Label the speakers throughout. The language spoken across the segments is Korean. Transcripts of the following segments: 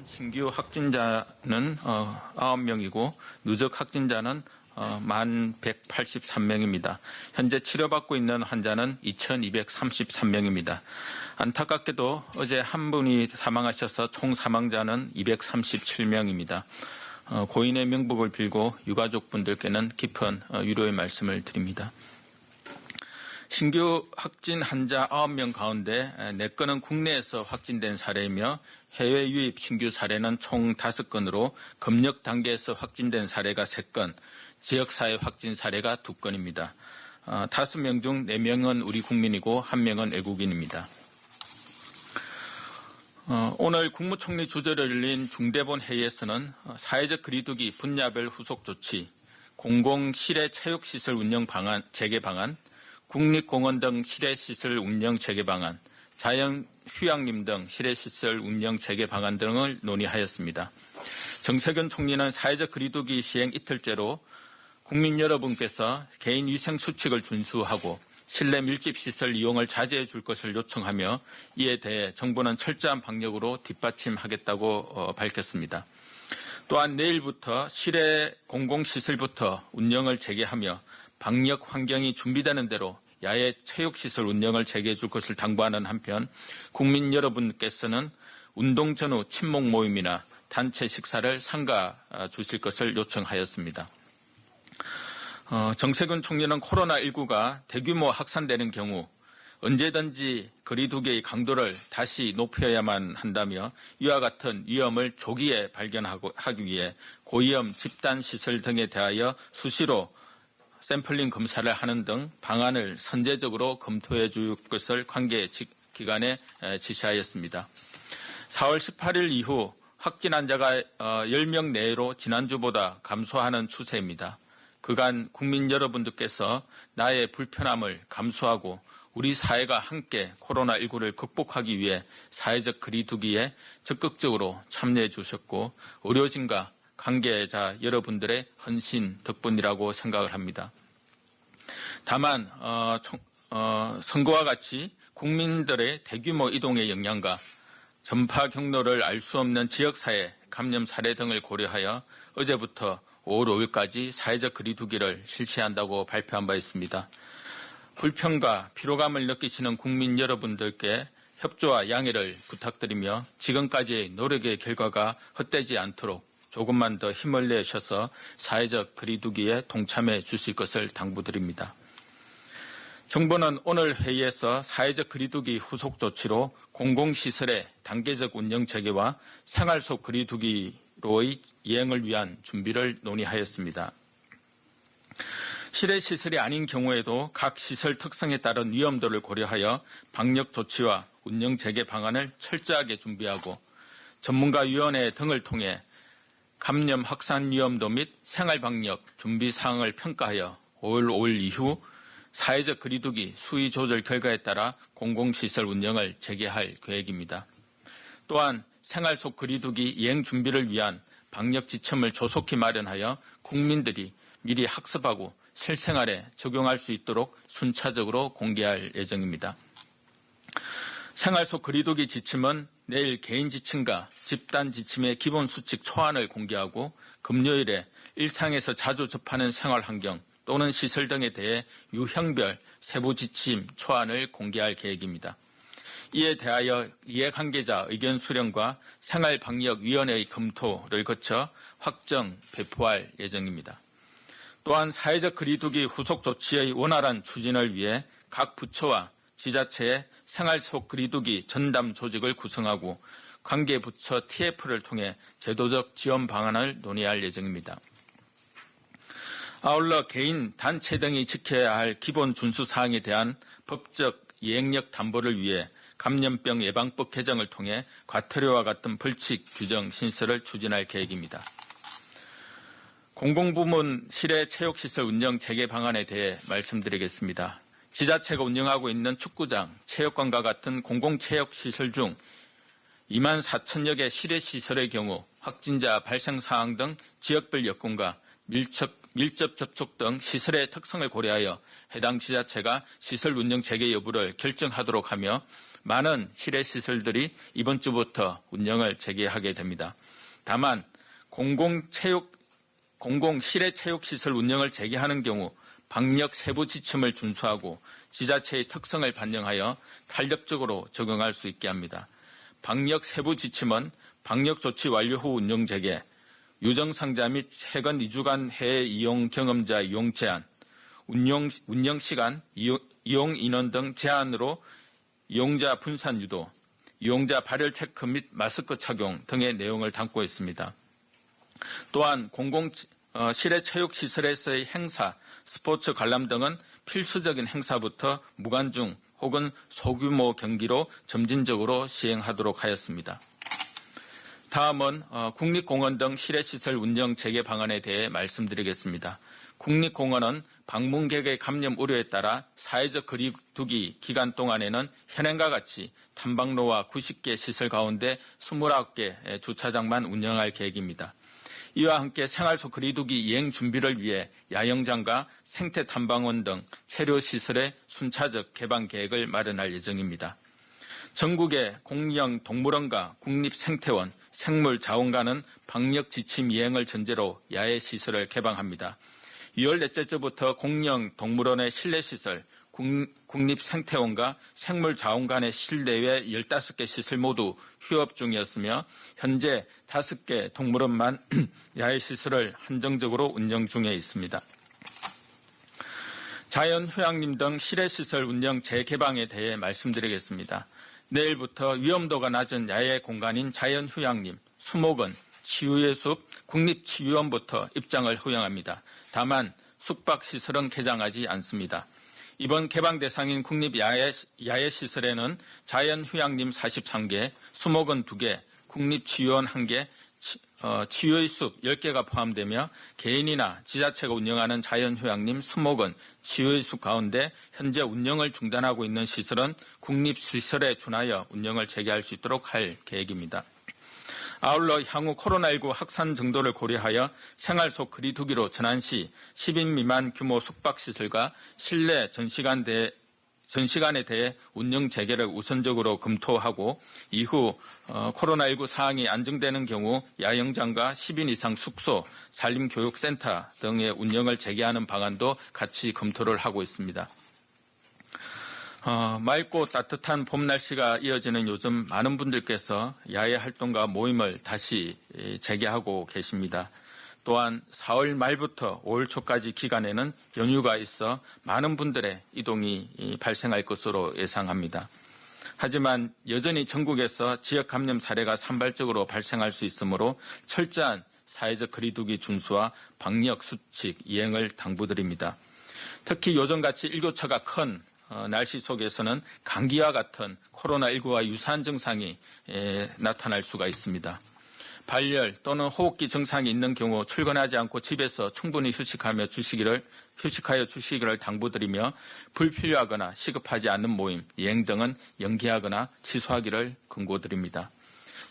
Speaker 1: 신규 확진자는 9명이고 누적 확진자는 1,183명입니다. 현재 치료받고 있는 환자는 2,233명입니다. 안타깝게도 어제 한 분이 사망하셔서 총 사망자는 237명입니다. 고인의 명복을 빌고 유가족분들께는 깊은 위로의 말씀을 드립니다. 신규 확진 환자 9명 가운데 4건은 국내에서 확진된 사례이며 해외 유입 신규 사례는 총 5건으로 검역 단계에서 확진된 사례가 3건, 지역사회 확진 사례가 2건입니다. 5명 중 4명은 우리 국민이고 1명은 외국인입니다. 오늘 국무총리 주재로 열린 중대본 회의에서는 사회적 거리두기 분야별 후속 조치, 공공 실외 체육시설 운영 방안, 재개 방안, 국립공원 등 실외시설 운영 재개 방안, 자연 휴양림 등 실외시설 운영 재개 방안 등을 논의하였습니다. 정세균 총리는 사회적 거리두기 시행 이틀째로 국민 여러분께서 개인 위생 수칙을 준수하고 실내 밀집시설 이용을 자제해 줄 것을 요청하며 이에 대해 정부는 철저한 방역으로 뒷받침하겠다고 밝혔습니다. 또한 내일부터 실외 공공시설부터 운영을 재개하며 방역 환경이 준비되는 대로 야외 체육시설 운영을 재개해 줄 것을 당부하는 한편 국민 여러분께서는 운동 전후 친목 모임이나 단체 식사를 삼가 주실 것을 요청하였습니다. 정세균 총리는 코로나19가 대규모 확산되는 경우 언제든지 거리두기의 강도를 다시 높여야만 한다며 이와 같은 위험을 조기에 발견하기 위해 고위험 집단시설 등에 대하여 수시로 샘플링 검사를 하는 등 방안을 선제적으로 검토해 줄 것을 관계 기관에 지시하였습니다. 4월 18일 이후 확진 환자가 10명 내외로 지난주보다 감소하는 추세입니다. 그간 국민 여러분들께서 나의 불편함을 감수하고 우리 사회가 함께 코로나19를 극복하기 위해 사회적 거리두기에 적극적으로 참여해 주셨고 의료진과 관계자 여러분들의 헌신 덕분이라고 생각을 합니다. 다만 선거와 같이 국민들의 대규모 이동의 영향과 전파 경로를 알 수 없는 지역사회 감염 사례 등을 고려하여 어제부터 5월 5일까지 사회적 거리두기를 실시한다고 발표한 바 있습니다. 불편과 피로감을 느끼시는 국민 여러분들께 협조와 양해를 부탁드리며 지금까지의 노력의 결과가 헛되지 않도록 조금만 더 힘을 내셔서 사회적 거리두기에 동참해 주실 것을 당부드립니다. 정부는 오늘 회의에서 사회적 거리두기 후속 조치로 공공시설의 단계적 운영 재개와 생활 속 거리두기로의 이행을 위한 준비를 논의하였습니다. 실외시설이 아닌 경우에도 각 시설 특성에 따른 위험도를 고려하여 방역 조치와 운영 재개 방안을 철저하게 준비하고 전문가위원회 등을 통해 감염 확산 위험도 및 생활방역 준비 사항을 평가하여 5월 5일 이후 사회적 거리두기 수위 조절 결과에 따라 공공시설 운영을 재개할 계획입니다. 또한 생활 속 거리두기 이행 준비를 위한 방역 지침을 조속히 마련하여 국민들이 미리 학습하고 실생활에 적용할 수 있도록 순차적으로 공개할 예정입니다. 생활 속 거리두기 지침은 내일 개인 지침과 집단 지침의 기본 수칙 초안을 공개하고 금요일에 일상에서 자주 접하는 생활 환경 또는 시설 등에 대해 유형별 세부 지침 초안을 공개할 계획입니다. 이에 대하여 이해관계자 의견 수렴과 생활방역위원회의 검토를 거쳐 확정 배포할 예정입니다. 또한 사회적 거리두기 후속 조치의 원활한 추진을 위해 각 부처와 지자체의 생활 속 거리두기 전담 조직을 구성하고 관계 부처 TF를 통해 제도적 지원 방안을 논의할 예정입니다. 아울러 개인, 단체 등이 지켜야 할 기본 준수 사항에 대한 법적 이행력 담보를 위해 감염병 예방법 개정을 통해 과태료와 같은 벌칙 규정 신설을 추진할 계획입니다. 공공부문 실외 체육시설 운영 재개 방안에 대해 말씀드리겠습니다. 지자체가 운영하고 있는 축구장, 체육관과 같은 공공체육시설 중 2만 4천여 개 실외시설의 경우 확진자 발생 사항 등 지역별 여건과 밀접 접촉 등 시설의 특성을 고려하여 해당 지자체가 시설 운영 재개 여부를 결정하도록 하며 많은 실외시설들이 이번 주부터 운영을 재개하게 됩니다. 다만 공공 실외체육시설 운영을 재개하는 경우 방역 세부 지침을 준수하고 지자체의 특성을 반영하여 탄력적으로 적용할 수 있게 합니다. 방역 세부 지침은 방역 조치 완료 후 운영 재개, 유정상자 및 최근 2주간 해외 이용 경험자 이용 제한, 운영 시간, 이용 인원 등 제한으로 이용자 분산 유도, 이용자 발열 체크 및 마스크 착용 등의 내용을 담고 있습니다. 또한 공공 실외 체육시설에서의 행사, 스포츠 관람 등은 필수적인 행사부터 무관중 혹은 소규모 경기로 점진적으로 시행하도록 하였습니다. 다음은 국립공원 등 실외시설 운영 재개 방안에 대해 말씀드리겠습니다. 국립공원은 방문객의 감염 우려에 따라 사회적 거리두기 기간 동안에는 현행과 같이 탐방로와 90개 시설 가운데 29개 주차장만 운영할 계획입니다. 이와 함께 생활속 거리두기 이행 준비를 위해 야영장과 생태탐방원 등 체류시설의 순차적 개방 계획을 마련할 예정입니다. 전국의 공영 동물원과 국립생태원, 생물자원관은 방역 지침 이행을 전제로 야외시설을 개방합니다. 2월 넷째 주부터 공영 동물원의 실내시설, 국립생태원과 생물자원관의 실내외 15개 시설 모두 휴업 중이었으며 현재 5개 동물원만 야외시설을 한정적으로 운영 중에 있습니다. 자연휴양림 등 실외시설 운영 재개방에 대해 말씀드리겠습니다. 내일부터 위험도가 낮은 야외 공간인 자연휴양림, 수목원, 치유의 숲, 국립치유원부터 입장을 허용합니다. 다만 숙박시설은 개장하지 않습니다. 이번 개방 대상인 국립 야외시설에는 자연휴양림 43개, 수목원 2개, 국립치유원 1개, 치유의 숲 10개가 포함되며 개인이나 지자체가 운영하는 자연휴양림, 수목원, 치유의 숲 가운데 현재 운영을 중단하고 있는 시설은 국립시설에 준하여 운영을 재개할 수 있도록 할 계획입니다. 아울러 향후 코로나19 확산 정도를 고려하여 생활 속 거리두기로 전환 시 10인 미만 규모 숙박시설과 실내 전시관에 대해 운영 재개를 우선적으로 검토하고 이후 코로나19 상황이 안정되는 경우 야영장과 10인 이상 숙소, 산림교육센터 등의 운영을 재개하는 방안도 같이 검토를 하고 있습니다. 맑고 따뜻한 봄 날씨가 이어지는 요즘 많은 분들께서 야외 활동과 모임을 다시 재개하고 계십니다. 또한 4월 말부터 5월 초까지 기간에는 연휴가 있어 많은 분들의 이동이 발생할 것으로 예상합니다. 하지만 여전히 전국에서 지역 감염 사례가 산발적으로 발생할 수 있으므로 철저한 사회적 거리두기 준수와 방역 수칙 이행을 당부드립니다. 특히 요즘같이 일교차가 큰 날씨 속에서는 감기와 같은 코로나19와 유사한 증상이 나타날 수가 있습니다. 발열 또는 호흡기 증상이 있는 경우 출근하지 않고 집에서 충분히 휴식하여 주시기를 당부드리며 불필요하거나 시급하지 않는 모임, 여행 등은 연기하거나 취소하기를 권고드립니다.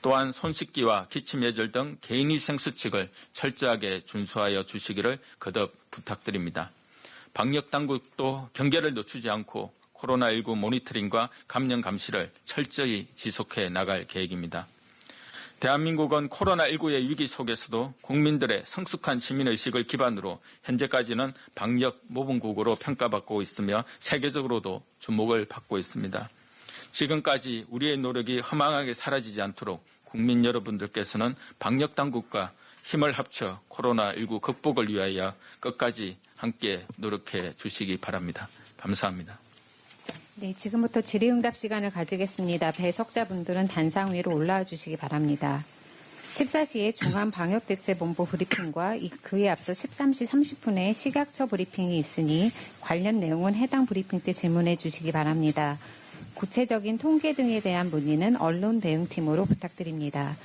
Speaker 1: 또한 손 씻기와 기침 예절 등 개인위생 수칙을 철저하게 준수하여 주시기를 거듭 부탁드립니다. 방역당국도 경계를 늦추지 않고 코로나19 모니터링과 감염 감시를 철저히 지속해 나갈 계획입니다. 대한민국은 코로나19의 위기 속에서도 국민들의 성숙한 시민의식을 기반으로 현재까지는 방역 모범국으로 평가받고 있으며 세계적으로도 주목을 받고 있습니다. 지금까지 우리의 노력이 허망하게 사라지지 않도록 국민 여러분들께서는 방역당국과 힘을 합쳐 코로나19 극복을 위하여 끝까지 함께 노력해 주시기 바랍니다. 감사합니다.
Speaker 2: 네, 지금부터 질의응답 시간을 가지겠습니다. 배석자분들은 단상 위로 올라와 주시기 바랍니다. 14시에 중앙방역대책본부 브리핑과 그에 앞서 13시 30분에 식약처 브리핑이 있으니 관련 내용은 해당 브리핑 때 질문해 주시기 바랍니다. 구체적인 통계 등에 대한 문의는 언론 대응팀으로 부탁드립니다.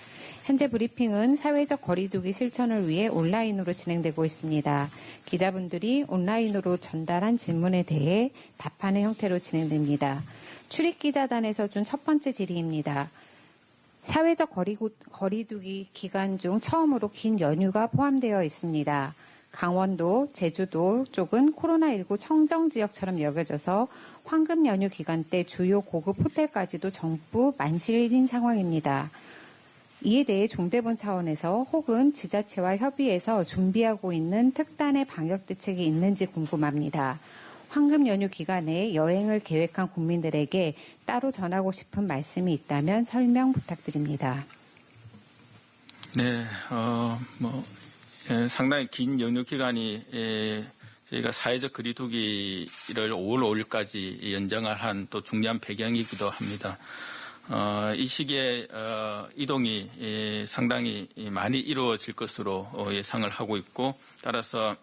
Speaker 2: 현재 브리핑은 사회적 거리두기 실천을 위해 온라인으로 진행되고 있습니다. 기자분들이 온라인으로 전달한 질문에 대해 답하는 형태로 진행됩니다. 출입기자단에서 준 첫 번째 질의입니다. 사회적 거리두기 기간 중 처음으로 긴 연휴가 포함되어 있습니다. 강원도, 제주도 쪽은 코로나19 청정 지역처럼 여겨져서 황금 연휴 기간 때 주요 고급 호텔까지도 전부 만실인 상황입니다. 이에 대해 종대본 차원에서 혹은 지자체와 협의해서 준비하고 있는 특단의 방역 대책이 있는지 궁금합니다. 황금 연휴 기간에 여행을 계획한 국민들에게 따로 전하고 싶은 말씀이 있다면 설명 부탁드립니다.
Speaker 1: 네, 상당히 긴 연휴 기간이 저희가 사회적 거리두기를 5월 5일까지 연장을 한 또 중요한 배경이기도 합니다. 이 시기에 이동이 상당히 많이 이루어질 것으로 예상을 하고 있고, 따라서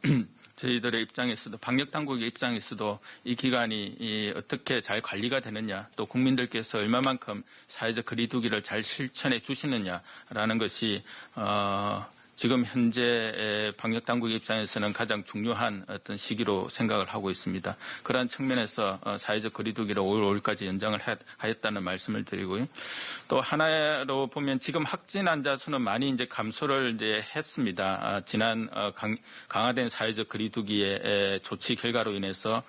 Speaker 1: 저희들의 입장에서도, 방역당국의 입장에서도 이 기간이 어떻게 잘 관리가 되느냐, 또 국민들께서 얼마만큼 사회적 거리두기를 잘 실천해 주시느냐라는 것이 지금 현재 방역당국 입장에서는 가장 중요한 어떤 시기로 생각을 하고 있습니다. 그러한 측면에서 사회적 거리두기를 5월 5일까지 연장을 하였다는 말씀을 드리고요. 또 하나로 보면 지금 확진 환자 수는 많이 이제 감소를 이제 했습니다. 지난 강화된 사회적 거리두기의 조치 결과로 인해서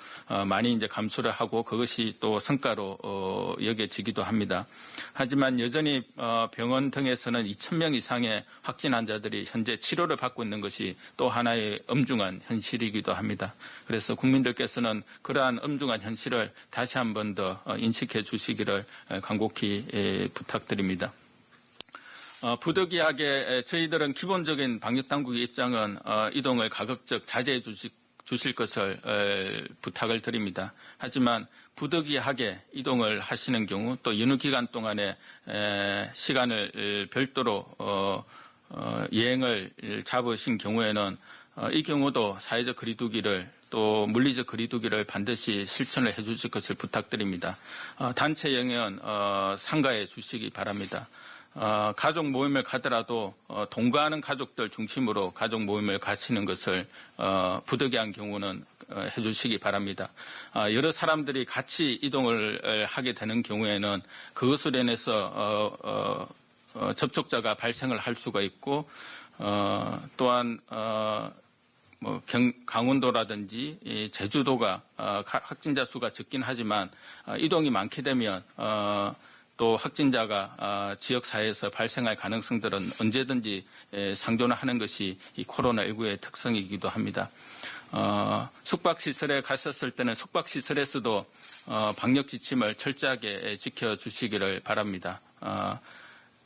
Speaker 1: 많이 이제 감소를 하고 그것이 또 성과로 여겨지기도 합니다. 하지만 여전히 병원 등에서는 2,000명 이상의 확진 환자들이 현재 치료를 받고 있는 것이 또 하나의 엄중한 현실이기도 합니다. 그래서 국민들께서는 그러한 엄중한 현실을 다시 한 번 더 인식해 주시기를 간곡히 부탁드립니다. 부득이하게 저희들은 기본적인 방역당국의 입장은 이동을 가급적 자제해 주실 것을 부탁을 드립니다. 하지만 부득이하게 이동을 하시는 경우 또 연휴 기간 동안에 시간을 별도로 여행을 잡으신 경우에는 이 경우도 사회적 거리두기를 또 물리적 거리두기를 반드시 실천을 해 주실 것을 부탁드립니다. 단체 여행은 삼가해 주시기 바랍니다. 가족 모임을 가더라도 동거하는 가족들 중심으로 가족 모임을 가시는 것을 부득이한 경우는 해 주시기 바랍니다. 여러 사람들이 같이 이동을 하게 되는 경우에는 그것으로 인해서 접촉자가 발생을 할 수가 있고 또한 강원도라든지 제주도가 확진자 수가 적긴 하지만 이동이 많게 되면 또 확진자가 지역사회에서 발생할 가능성들은 언제든지 상존하는 것이 이 코로나19의 특성이기도 합니다. 숙박시설에 가셨을 때는 숙박시설에서도 방역 지침을 철저하게 지켜주시기를 바랍니다.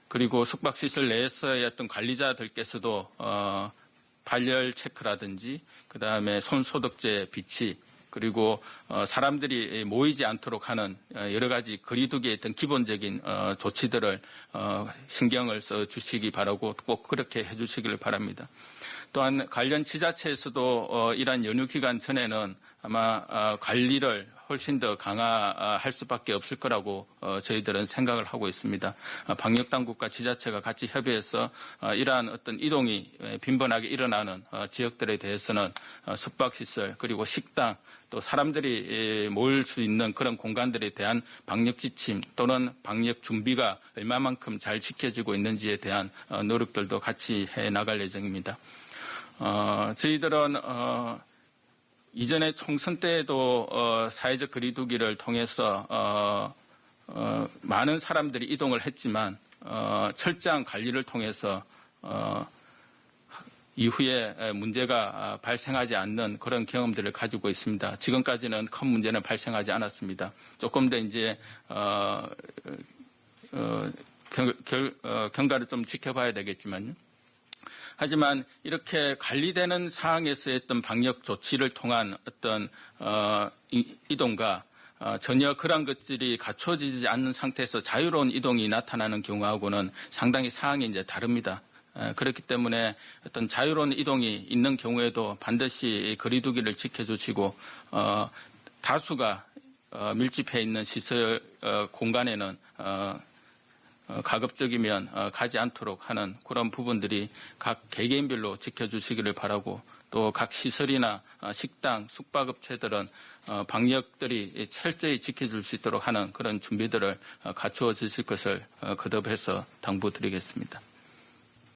Speaker 1: 그리고 숙박시설 내에서의 어떤 관리자들께서도 발열 체크라든지 그다음에 손소독제 비치 그리고 사람들이 모이지 않도록 하는 여러 가지 거리두기의 어떤 기본적인 조치들을 신경을 써 주시기 바라고 꼭 그렇게 해 주시기를 바랍니다. 또한 관련 지자체에서도 이러한 연휴 기간 전에는 아마 관리를 훨씬 더 강화할 수밖에 없을 거라고 저희들은 생각을 하고 있습니다. 방역당국과 지자체가 같이 협의해서 이러한 어떤 이동이 빈번하게 일어나는 지역들에 대해서는 숙박시설 그리고 식당 또 사람들이 모일 수 있는 그런 공간들에 대한 방역 지침 또는 방역 준비가 얼마만큼 잘 지켜지고 있는지에 대한 노력들도 같이 해 나갈 예정입니다. 저희들은 이전에 총선 때에도 사회적 거리두기를 통해서 많은 사람들이 이동을 했지만 철저한 관리를 통해서 이후에 문제가 발생하지 않는 그런 경험들을 가지고 있습니다. 지금까지는 큰 문제는 발생하지 않았습니다. 조금 더 이제 경과를 좀 지켜봐야 되겠지만요. 하지만 이렇게 관리되는 상황에서의 어떤 방역 조치를 통한 어떤 이동과 전혀 그런 것들이 갖춰지지 않는 상태에서 자유로운 이동이 나타나는 경우하고는 상당히 상황이 이제 다릅니다. 그렇기 때문에 어떤 자유로운 이동이 있는 경우에도 반드시 거리두기를 지켜주시고 다수가 밀집해 있는 시설 공간에는 가급적이면 가지 않도록 하는 그런 부분들이 각 개개인별로 지켜주시기를 바라고 또 각 시설이나 식당, 숙박업체들은 방역들이 철저히 지켜줄 수 있도록 하는 그런 준비들을 갖추어 주실 것을 거듭해서 당부드리겠습니다.